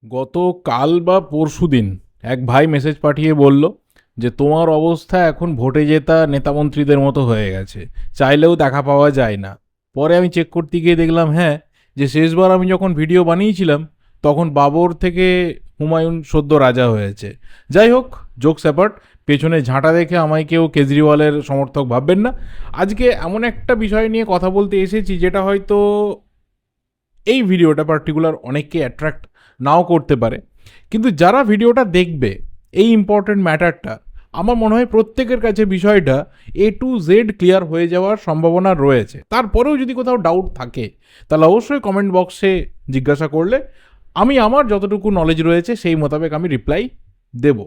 গতকাল বা পরশুদিন এক ভাই মেসেজ পাঠিয়ে বলল যে তোমার অবস্থা এখন ভোটে জেতা নেতামন্ত্রীদের মতো হয়ে গেছে, চাইলেও দেখা পাওয়া যায় না। পরে আমি চেক করতে গিয়ে দেখলাম হ্যাঁ, যে শেষবার আমি যখন ভিডিও বানিয়েছিলাম তখন বাবর থেকে হুমায়ুন সদ্য রাজা হয়েছে। যাই হোক, জোকস অ্যাপার্ট, পেছনে ঝাঁটা দেখে আমায় কেউ কেজরিওয়ালের সমর্থক ভাববেন না। আজকে এমন একটা বিষয় নিয়ে কথা বলতে এসেছি যেটা হয়তো এই ভিডিওটা পার্টিকুলার অনেককে অ্যাট্রাক্ট নাও করতে পারে, কিন্তু যারা ভিডিওটা দেখবে এই ইম্পর্টেন্ট ম্যাটারটা, আমার মনে হয় প্রত্যেকের কাছে বিষয়টা A to Z ক্লিয়ার হয়ে যাওয়ার সম্ভাবনা রয়েছে। তারপরেও যদি কোথাও ডাউট থাকে তাহলে অবশ্যই কমেন্ট বক্সে জিজ্ঞাসা করলে আমি আমার যতটুকু নলেজ রয়েছে সেই মোতাবেক আমি রিপ্লাই দেব।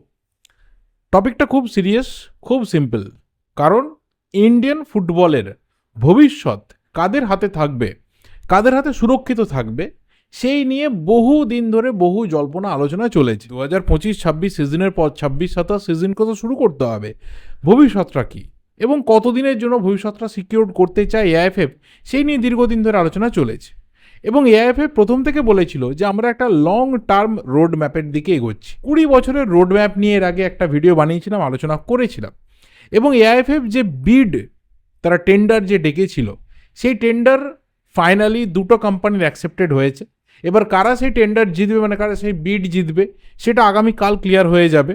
টপিকটা খুব সিরিয়াস, খুব সিম্পল। কারণ ইন্ডিয়ান ফুটবলের ভবিষ্যৎ কাদের হাতে থাকবে, কাদের হাতে সুরক্ষিত থাকবে, সেই নিয়ে বহু দিন ধরে বহু জল্পনা আলোচনা চলেছে। 2025-26 সিজনের পর 26-27 সিজনকে তো শুরু করতে হবে। ভবিষ্যৎটা কী এবং কতদিনের জন্য ভবিষ্যৎটা সিকিউর করতে চায় এআইএফএফ, সেই নিয়ে দীর্ঘদিন ধরে আলোচনা চলেছে। এবং এআইএফএফ প্রথম থেকে বলেছিল যে আমরা একটা লং টার্ম রোড ম্যাপের দিকে এগোচ্ছি। 20 বছরের রোড ম্যাপ নিয়ে এর আগে একটা ভিডিও বানিয়েছিলাম, আলোচনা করেছিলাম। এবং এআইএফএফ যে বিড, তারা টেন্ডার যে ডেকেছিল, সেই টেন্ডার ফাইনালি দুটো কোম্পানির অ্যাকসেপ্টেড হয়েছে। এবার কারা সেই টেন্ডার জিতবে, মানে কারা সেই বিড জিতবে, সেটা আগামীকাল ক্লিয়ার হয়ে যাবে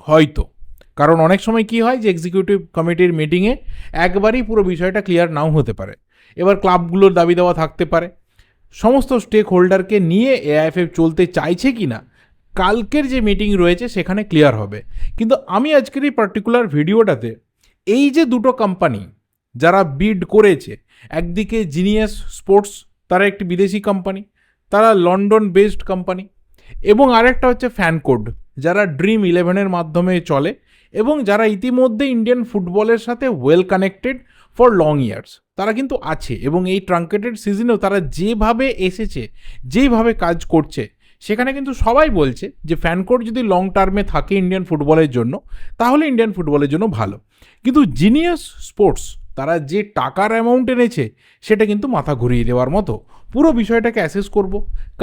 হয়তো। কারণ অনেক সময় কি হয় যে এক্সিকিউটিভ কমিটির মিটিংয়ে একবারই পুরো বিষয়টা ক্লিয়ার নাও হতে পারে। এবার ক্লাবগুলোর দাবি দেওয়া থাকতে পারে। সমস্ত স্টেক হোল্ডারকে নিয়ে এআইএফএফ চলতে চাইছে কি না, কালকের যে মিটিং রয়েছে সেখানে ক্লিয়ার হবে। কিন্তু আমি আজকের এই পার্টিকুলার ভিডিওটাতে এই যে দুটো কোম্পানি যারা বিড করেছে, একদিকে জিনিয়াস স্পোর্টস, তারা একটি বিদেশি কোম্পানি, তারা লন্ডন বেসড কোম্পানি, এবং আরেকটা হচ্ছে ফ্যানকোড, যারা ড্রিম 11-এর মাধ্যমে চলে এবং যারা ইতিমধ্যে ইন্ডিয়ান ফুটবলের সাথে well connected for long years, তারা কিন্তু আছে। এবং এই ট্রাঙ্কেটেড সিজনেও তারা যেভাবে এসেছে, যেভাবে কাজ করছে, সেখানে কিন্তু সবাই বলছে যে ফ্যানকোড যদি লং টার্মে থাকে ইন্ডিয়ান ফুটবলের জন্য, তাহলে ইন্ডিয়ান ফুটবলের জন্য ভালো। কিন্তু জিনিয়াস স্পোর্টস তারা যে টাকার অ্যামাউন্ট এনেছে, সেটা কিন্তু মাথা ঘুরিয়ে দেওয়ার মতো। পুরো বিষয়টাকে অ্যাসেস করব,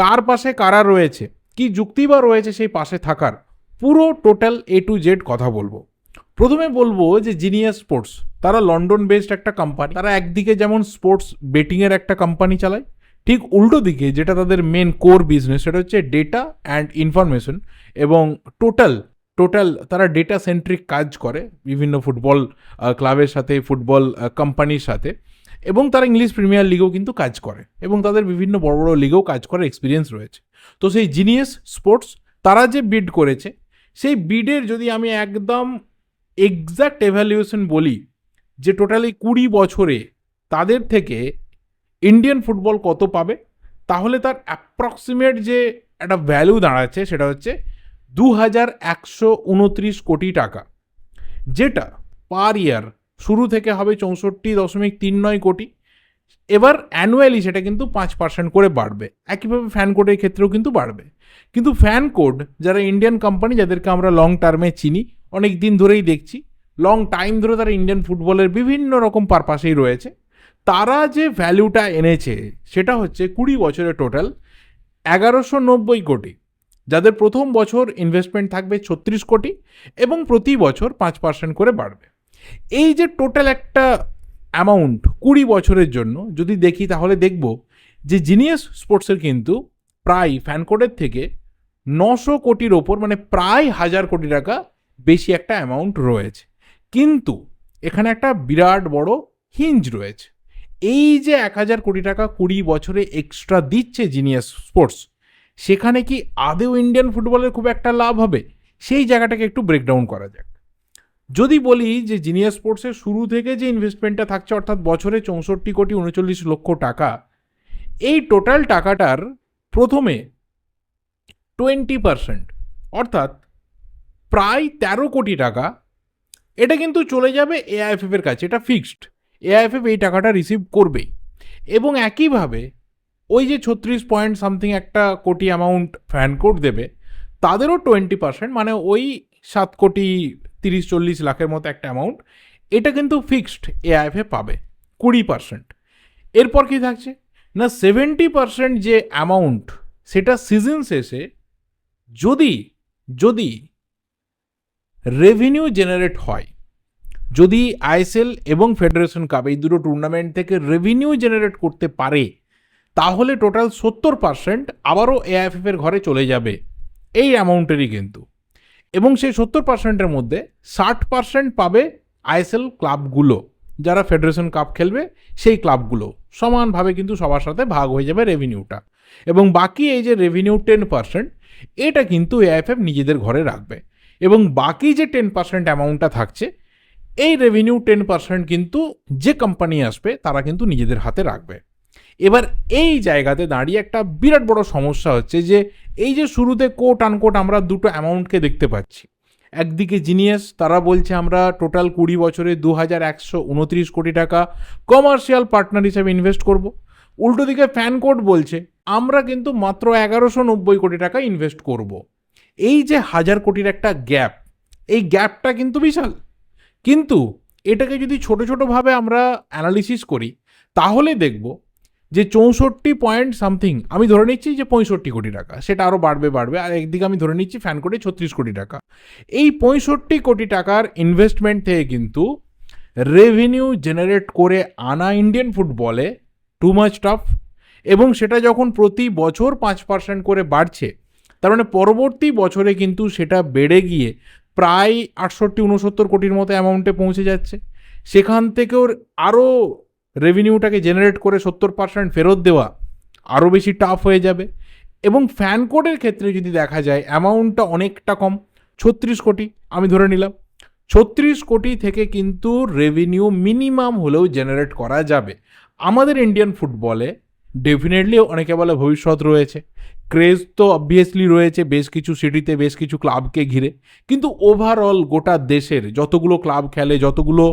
কার পাশে কারা রয়েছে, কি যুক্তি বা রয়েছে সেই পাশে থাকার, পুরো টোটাল A to Z কথা বলবো। প্রথমে বলবো যে জিনিয়াস স্পোর্টস, তারা লন্ডন বেসড একটা কোম্পানি। তারা একদিকে যেমন স্পোর্টস বেটিংয়ের একটা কোম্পানি চালায়, ঠিক উল্টো দিকে যেটা তাদের মেন কোর বিজনেস, সেটা হচ্ছে ডেটা অ্যান্ড ইনফরমেশন। এবং টোটাল তারা ডেটা সেন্ট্রিক কাজ করে বিভিন্ন ফুটবল ক্লাবের সাথে, ফুটবল কোম্পানির সাথে। এবং তারা ইংলিশ প্রিমিয়ার লিগেও কিন্তু কাজ করে এবং তাদের বিভিন্ন বড় বড় লিগেও কাজ করার এক্সপিরিয়েন্স রয়েছে। তো সেই জিনিয়াস স্পোর্টস তারা যে বিড করেছে, সেই বিডের যদি আমি একদম এক্স্যাক্ট এভ্যালুয়েশন বলি যে টোটালি 20 বছরে তাদের থেকে ইন্ডিয়ান ফুটবল কত পাবে, তাহলে তার অ্যাপ্রক্সিমেট যে একটা ভ্যালু দাঁড়াচ্ছে সেটা হচ্ছে 2129 কোটি টাকা, যেটা পার ইয়ার শুরু থেকে হবে 64.39 কোটি। এবার অ্যানুয়ালি সেটা কিন্তু 5% করে বাড়বে। একইভাবে ফ্যান কোডের ক্ষেত্রেও কিন্তু বাড়বে। কিন্তু ফ্যান কোড যারা ইন্ডিয়ান কোম্পানি, যাদেরকে আমরা লং টার্মে চিনি, অনেক দিন ধরেই দেখছি, লং টাইম ধরে তারা ইন্ডিয়ান ফুটবলের বিভিন্ন রকম পারপাসেই রয়েছে, তারা যে ভ্যালুটা এনেছে সেটা হচ্ছে 20 বছরে টোটাল 1190 কোটি, যাদের প্রথম বছর ইনভেস্টমেন্ট থাকবে 36 কোটি এবং প্রতি বছর 5% করে বাড়বে। এই যে টোটাল একটা অ্যামাউন্ট 20 বছরের জন্য যদি দেখি, তাহলে দেখব যে জিনিয়াস স্পোর্টসের কিন্তু প্রায় ফ্যানকোডের থেকে 900 কোটির ওপর, মানে প্রায় 1000 কোটি টাকা বেশি একটা অ্যামাউন্ট রয়েছে। কিন্তু এখানে একটা বিরাট বড় হিঞ্জ রয়েছে। এই যে 1000 কোটি টাকা 20 বছরে এক্সট্রা দিচ্ছে জিনিয়াস স্পোর্টস, সেখানে কি আদেও ইন্ডিয়ান ফুটবলের খুব একটা লাভ হবে, সেই জায়গাটাকে একটু ব্রেকডাউন করা যাক। যদি বলি যে জিনিয়াস স্পোর্টসের শুরু থেকে যে ইনভেস্টমেন্টটা থাকছে, অর্থাৎ বছরে 64.39 লক্ষ টাকা, এই টোটাল টাকাটার প্রথমে 20%, অর্থাৎ প্রায় 13 কোটি টাকা, এটা কিন্তু চলে যাবে এআইএফএফের কাছে। এটা ফিক্সড, এআইএফএফ এই টাকাটা রিসিভ করবেই। এবং একইভাবে ওই যে 36 পয়েন্ট সামথিং একটা কোটি অ্যামাউন্ট ফ্যানকোড দেবে, তাদেরও 20%, মানে ওই 7.30-40 লাখের মতো একটা অ্যামাউন্ট, এটা কিন্তু ফিক্সড এআইএফএ পাবে 20%। এরপর কি থাকছে না, 70% যে অ্যামাউন্ট সেটা সিজন শেষে যদি যদি রেভিনিউ জেনারেট হয়, যদি আইএসএল এবং ফেডারেশন কাপ এই দুটো টুর্নামেন্ট থেকে রেভিনিউ জেনারেট করতে পারে, তাহলে টোটাল 70% আবারও এআইএফএফ এর ঘরে চলে যাবে এই অ্যামাউন্টেরই কিন্তু। এবং সেই 70%-এর মধ্যে 60% পাবে আইএসএল ক্লাবগুলো, যারা ফেডারেশন কাপ খেলবে সেই ক্লাবগুলো সমানভাবে কিন্তু সবার সাথে ভাগ হয়ে যাবে রেভিনিউটা। এবং বাকি এই যে রেভিনিউ 10%, এটা কিন্তু এআইএফএফ নিজেদের ঘরে রাখবে। এবং বাকি যে 10% অ্যামাউন্টটা থাকছে, এই রেভিনিউ 10% কিন্তু যে কোম্পানি আসবে তারা কিন্তু নিজেদের হাতে রাখবে। এবার এই জায়গাতে দাঁড়িয়ে একটা বিরাট বড় সমস্যা হচ্ছে যে এই যে শুরুতে কোট আনকোট আমরা দুটো অ্যামাউন্টকে দেখতে পাচ্ছি। একদিকে জিনিয়াস তারা বলছে আমরা টোটাল 20 বছরে 2129 কোটি টাকা কমার্শিয়াল পার্টনার হিসেবে ইনভেস্ট করব। উল্টো দিকে ফ্যান কোড বলছে আমরা কিন্তু মাত্র 1190 কোটি টাকা ইনভেস্ট করব। এই যে 1000 কোটির একটা গ্যাপ, এই গ্যাপটা কিন্তু বিশাল। কিন্তু এটাকে যদি ছোট ছোটোভাবে আমরা অ্যানালিসিস করি তাহলে দেখব যে 64 পয়েন্ট সামথিং, আমি ধরে নিচ্ছি যে 65 কোটি টাকা, সেটা আরও বাড়বে। আর একদিকে আমি ধরে নিচ্ছি ফ্যান কোডে 36 কোটি টাকা। এই 65 কোটি টাকার ইনভেস্টমেন্ট থেকে কিন্তু রেভিনিউ জেনারেট করে আনা ইন্ডিয়ান ফুটবলে টু মাচ টাফ। এবং সেটা যখন প্রতি বছর 5% করে বাড়ছে, তার মানে পরবর্তী বছরে কিন্তু সেটা বেড়ে গিয়ে প্রায় 68-69 কোটির মতো অ্যামাউন্টে পৌঁছে যাচ্ছে। সেখান থেকেও আরও রেভিনিউটাকে জেনারেট করে 70% ফেরত দেওয়া আরও বেশি টাফ হয়ে যাবে। এবং ফ্যান কোডের ক্ষেত্রে যদি দেখা যায় অ্যামাউন্টটা অনেকটা কম, 36 কোটি আমি ধরে নিলাম। 36 কোটি থেকে কিন্তু রেভিনিউ মিনিমাম হলেও জেনারেট করা যাবে। আমাদের ইন্ডিয়ান ফুটবলে ডেফিনেটলি অনেকে বলে ভবিষ্যৎ রয়েছে, ক্রেজ তো অবভিয়াসলি রয়েছে বেশ কিছু সিটিতে, বেশ কিছু ক্লাবকে ঘিরে। কিন্তু ওভারঅল গোটা দেশের যতগুলো ক্লাব খেলে, যতগুলো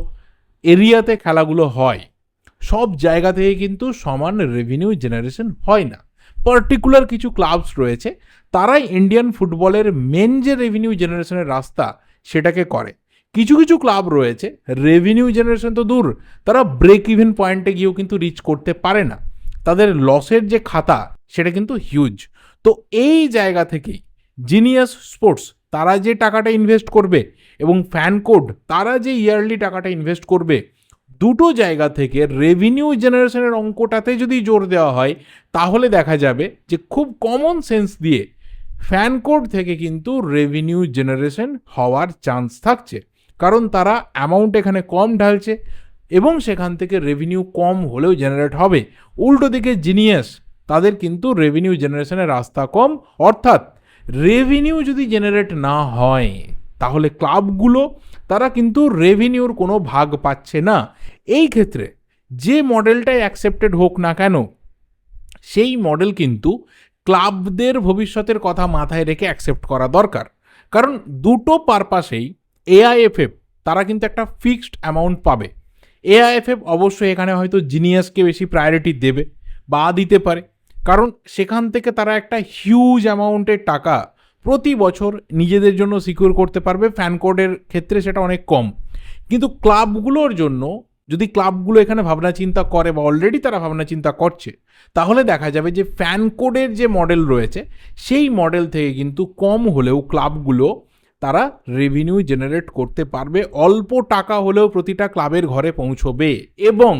এরিয়াতে খেলাগুলো হয়, সব জায়গা থেকে কিন্তু সমান রেভিনিউ জেনারেশন হয় না। পার্টিকুলার কিছু ক্লাবস রয়েছে, তারাই ইন্ডিয়ান ফুটবলের মেন যে রেভিনিউ জেনারেশনের রাস্তা সেটাকে করে। কিছু কিছু ক্লাব রয়েছে রেভিনিউ জেনারেশন তো দূর, তারা ব্রেক ইভেন পয়েন্টে গিয়েও কিন্তু রিচ করতে পারে না। তাদের লসের যে খাতা সেটা কিন্তু হিউজ। তো এই জায়গা থেকেই জিনিয়াস স্পোর্টস তারা যে টাকাটা ইনভেস্ট করবে এবং ফ্যান কোড তারা যে ইয়ারলি টাকাটা ইনভেস্ট করবে, দুটো জায়গা থেকে রেভিনিউ জেনারেশনের অঙ্কটাতে যদি জোর দেওয়া হয়, তাহলে দেখা যাবে যে খুব কমন সেন্স দিয়ে ফ্যান কোড থেকে কিন্তু রেভিনিউ জেনারেশন হওয়ার চান্স থাকছে। কারণ তারা অ্যামাউন্ট এখানে কম ঢালছে এবং সেখান থেকে রেভিনিউ কম হলেও জেনারেট হবে। উল্টো দিকে জিনিয়াস তাদের কিন্তু রেভিনিউ জেনারেশনের রাস্তা কম, অর্থাৎ রেভিনিউ যদি জেনারেট না হয় তাহলে ক্লাবগুলো তারা কিন্তু রেভিনিউর কোনো ভাগ পাচ্ছে না। এই ক্ষেত্রে যে মডেলটাই অ্যাকসেপ্টেড হোক না কেন, সেই মডেল কিন্তু ক্লাবদের ভবিষ্যতের কথা মাথায় রেখে অ্যাকসেপ্ট করা দরকার। কারণ দুটো পারপাসেই এআইএফএফ তারা কিন্তু একটা ফিক্সড অ্যামাউন্ট পাবে। এআইএফএফ অবশ্যই এখানে হয়তো জিনিয়াসকে বেশি প্রায়োরিটি দেবে বা দিতে পারে, কারণ সেখান থেকে তারা একটা হিউজ অ্যামাউন্টের টাকা প্রতি বছর নিজেদের জন্য সিকিউর করতে পারবে। ফ্যান কোডের ক্ষেত্রে সেটা অনেক কম। কিন্তু ক্লাবগুলোর জন্য যদি ক্লাবগুলো এখানে ভাবনা চিন্তা করে বা অলরেডি তারা ভাবনা চিন্তা করছে, তাহলে দেখা যাবে যে ফ্যান কোডের যে মডেল রয়েছে সেই মডেল থেকে কিন্তু কম হলেও ক্লাবগুলো তারা রেভিনিউ জেনারেট করতে পারবে, অল্প টাকা হলেও প্রতিটা ক্লাবের ঘরে পৌঁছবে। এবং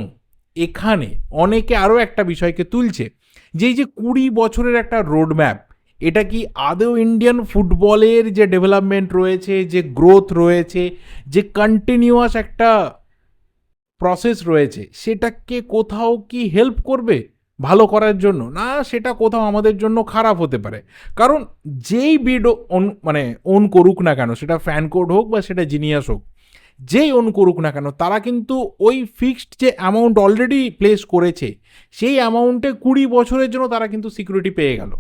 এখানে অনেকে আরও একটা বিষয়কে তুলছে যে এই যে 20 বছরের একটা রোডম্যাপ, এটা কি আদৌ ইন্ডিয়ান ফুটবলের যে ডেভেলপমেন্ট রয়েছে, যে গ্রোথ রয়েছে, যে কন্টিনিউয়াস একটা প্রসেস রয়েছে, সেটাকে কোথাও কি হেল্প করবে ভালো করার জন্য? না, সেটা কোথাও আমাদের জন্য খারাপ হতে পারে। কারণ যেই বিড ওন করুক না কেন, সেটা ফ্যান কোড হোক বা সেটা জিনিয়াস হোক, যেই ওন করুক না কেন, তারা কিন্তু ওই ফিক্সড যে অ্যামাউন্ট অলরেডি প্লেস করেছে সেই অ্যামাউন্টে 20 বছরের জন্য তারা কিন্তু সিকিউরিটি পেয়ে গেল।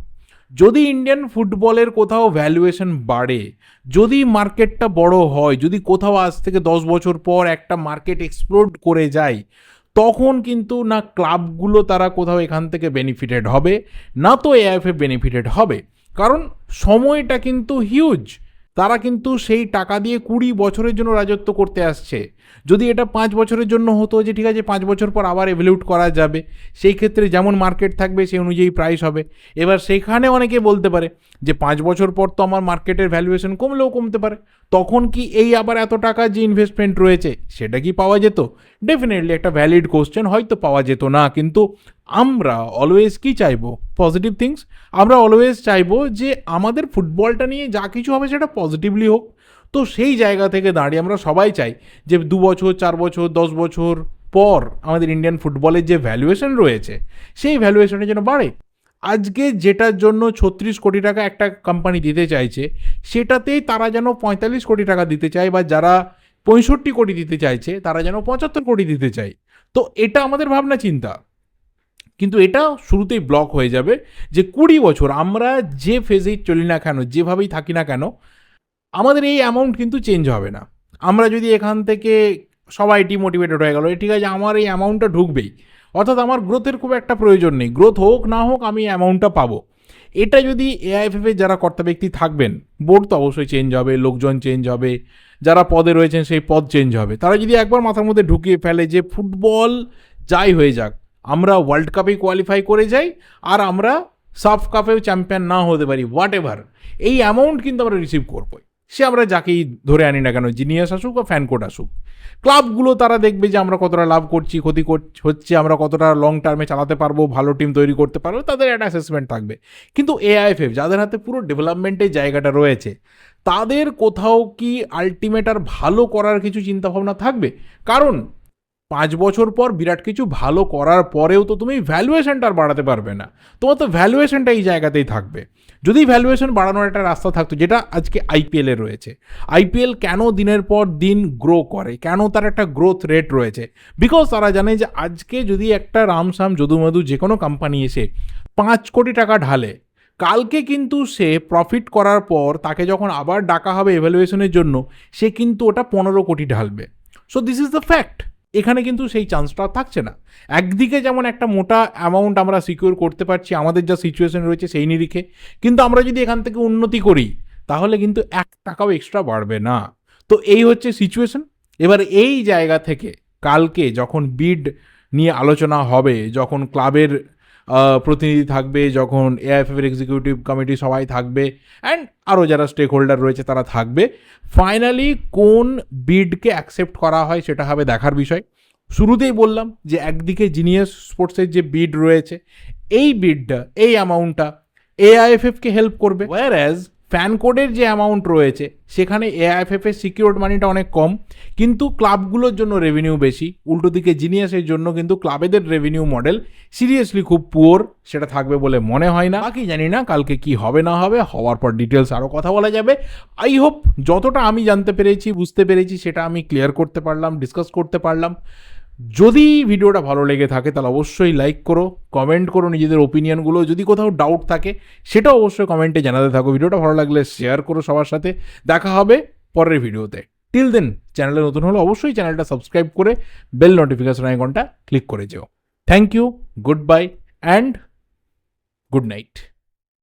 যদি ইন্ডিয়ান ফুটবলের কোথাও ভ্যালুয়েশন বাড়ে, যদি মার্কেটটা বড় হয়, যদি কোথাও আজ থেকে 10 বছর পর একটা মার্কেট এক্সপ্লোড করে যায়, তখন কিন্তু না ক্লাবগুলো তারা কোথাও এখান থেকে বেনিফিটেড হবে, না তো এআইএফএ বেনিফিটেড হবে। কারণ সময়টা কিন্তু হিউজ। তারা কিন্তু সেই টাকা দিয়ে 20 বছরের জন্য রাজত্ব করতে আসছে। যদি এটা 5 বছরের জন্য হতো যে ঠিক আছে 5 বছর পর আবার এভলিউট করা যাবে, সেই ক্ষেত্রে যেমন মার্কেট থাকবে সেই অনুযায়ী প্রাইস হবে। এবার সেখানে অনেকে বলতে পারে যে 5 বছর পর তো আমার মার্কেটের ভ্যালুয়েশন কমলেও কমতে পারে, তখন কি এই আবার এত টাকা যে ইনভেস্টমেন্ট রয়েছে সেটা কি পাওয়া যেত? ডেফিনেটলি একটা ভ্যালিড কোশ্চেন, হয়তো পাওয়া যেত না, কিন্তু আমরা অলওয়েজ কি চাইবো? Positive things. আমরা অলওয়েজ চাইবো যে আমাদের ফুটবলটা নিয়ে যা কিছু হবে সেটা পজিটিভলি হোক। তো সেই জায়গা থেকে দাঁড়িয়ে আমরা সবাই চাই যে 2 বছর 4 বছর 10 বছর পর আমাদের ইন্ডিয়ান ফুটবলের যে ভ্যালুয়েশন রয়েছে সেই ভ্যালুয়েশনটা যেন বাড়ে। আজকে যেটার জন্য 36 কোটি টাকা একটা কোম্পানি দিতে চাইছে, সেটাতেই তারা যেন 45 কোটি টাকা দিতে চায়, বা যারা 65 কোটি দিতে চাইছে তারা যেন 75 কোটি দিতে চায়। তো এটা আমাদের ভাবনা চিন্তা, কিন্তু এটা শুরুতেই ব্লক হয়ে যাবে যে 20 বছর আমরা যে ফেজেই চলি না কেন, যেভাবেই থাকি না কেন, আমাদের এই অ্যামাউন্ট কিন্তু চেঞ্জ হবে না। আমরা যদি এখান থেকে সবাই ডিমোটিভেটেড হয়ে গেল, ঠিক আছে আমার এই অ্যামাউন্টটা ঢুকবেই, অর্থাৎ আমার গ্রোথের খুব একটা প্রয়োজন নেই, গ্রোথ হোক না হোক আমি অ্যামাউন্টটা পাবো, এটা যদি এআইএফএফ এর যারা কর্তা ব্যক্তি থাকবেন, বোর্ড তো অবশ্যই চেঞ্জ হবে, লোকজন চেঞ্জ হবে, যারা পদে রয়েছেন সেই পদ চেঞ্জ হবে, তারা যদি একবার মাথার মধ্যে ঢুকিয়ে ফেলে যে ফুটবল যাই হয়ে যাক আমরা ওয়ার্ল্ড কাপে কোয়ালিফাই করে যাই, আর আমরা সাফ কাপেও চ্যাম্পিয়ন না হতে পারি, হোয়াট এভার, এই অ্যামাউন্ট কিন্তু আমরা রিসিভ করবোই। সে আমরা যাকেই ধরে আনি না কেন, জিনিয়াস আসুক বা ফ্যান কোড আসুক, ক্লাবগুলো তারা দেখবে যে আমরা কতটা লাভ করছি, ক্ষতি হচ্ছে, আমরা কতটা লং টার্মে চালাতে পারবো, ভালো টিম তৈরি করতে পারবো, তাদের একটা অ্যাসেসমেন্ট থাকবে। কিন্তু এআইএফএফ যাদের হাতে পুরো ডেভেলপমেন্টের জায়গাটা রয়েছে, তাদের কোথাও কি আলটিমেট আর ভালো করার কিছু চিন্তাভাবনা থাকবে? কারণ 5 বছর পর বিরাট কিছু ভালো করার পরেও তো তুমি ভ্যালুয়েশনটা আর বাড়াতে পারবে না, তোমার তো ভ্যালুয়েশনটা এই জায়গাতেই থাকবে। যদি ভ্যালুয়েশন বাড়ানোর একটা রাস্তা থাকতো, যেটা আজকে আইপিএলে রয়েছে, আইপিএল কেন দিনের পর দিন গ্রো করে, কেন তার একটা গ্রোথ রেট রয়েছে, বিকজ তারা জানে যে আজকে যদি একটা রামসাম যদুমধু যে কোনো কোম্পানি এসে 5 কোটি টাকা ঢালে, কালকে কিন্তু সে প্রফিট করার পর তাকে যখন আবার ডাকা হবে এভ্যালুয়েশনের জন্য, সে কিন্তু ওটা 15 কোটি ঢালবে। So this is the fact. এখানে কিন্তু সেই চান্সটা থাকছে না। একদিকে যেমন একটা মোটা অ্যামাউন্ট আমরা সিকিউর করতে পারছি আমাদের যা সিচুয়েশন রয়েছে সেই নিরিখে, কিন্তু আমরা যদি এখান থেকে উন্নতি করি তাহলে কিন্তু 1 টাকাও এক্সট্রা বাড়বে না। তো এই হচ্ছে সিচুয়েশন। এবার এই জায়গা থেকে কালকে যখন বিড নিয়ে আলোচনা হবে, যখন ক্লাবের প্রতিনিধি থাকবে, যখন এআইএফএফ এর এক্সিকিউটিভ কমিটি সবাই থাকবে, অ্যান্ড আরও যারা স্টেক হোল্ডার রয়েছে তারা থাকবে, ফাইনালি কোন বিডকে অ্যাকসেপ্ট করা হয় সেটা হবে দেখার বিষয়। শুরুতেই বললাম যে একদিকে জিনিয়াস স্পোর্টসের যে বিড রয়েছে, এই বিডটা, এই অ্যামাউন্টটা এআইএফএফকে হেল্প করবে, ওয়ার অ্যাজ ফ্যান কোডের যে অ্যামাউন্ট রয়েছে সেখানে এআইএফএফ এর সিকিউরড মানিটা অনেক কম, কিন্তু ক্লাবগুলোর জন্য রেভিনিউ বেশি। উল্টো দিকে জিনিয়াসের জন্য কিন্তু ক্লাবেদের রেভিনিউ মডেল সিরিয়াসলি খুব পুয়ার, সেটা থাকবে বলে মনে হয় না। বাকি জানি না কালকে কি হবে না হবে, হওয়ার পর ডিটেলস আরও কথা বলা যাবে। আই হোপ যতটা আমি জানতে পেরেছি, বুঝতে পেরেছি, সেটা আমি ক্লিয়ার করতে পারলাম, ডিসকাস করতে পারলাম। যদি ভিডিওটা ভালো লেগে থাকে তাহলে অবশ্যই লাইক করো, কমেন্ট করো নিজেদের ওপিনিয়নগুলো, যদি কোথাও ডাউট থাকে সেটা অবশ্যই কমেন্টে জানাতে থাকো। ভিডিওটা ভালো লাগলে শেয়ার করো সবার সাথে। দেখা হবে পরের ভিডিওতে। টিল দেন, চ্যানেলে নতুন হলে অবশ্যই চ্যানেলটা সাবস্ক্রাইব করে বেল নোটিফিকেশন আইকনটা ক্লিক করে যেও। Thank you, good bye and good night.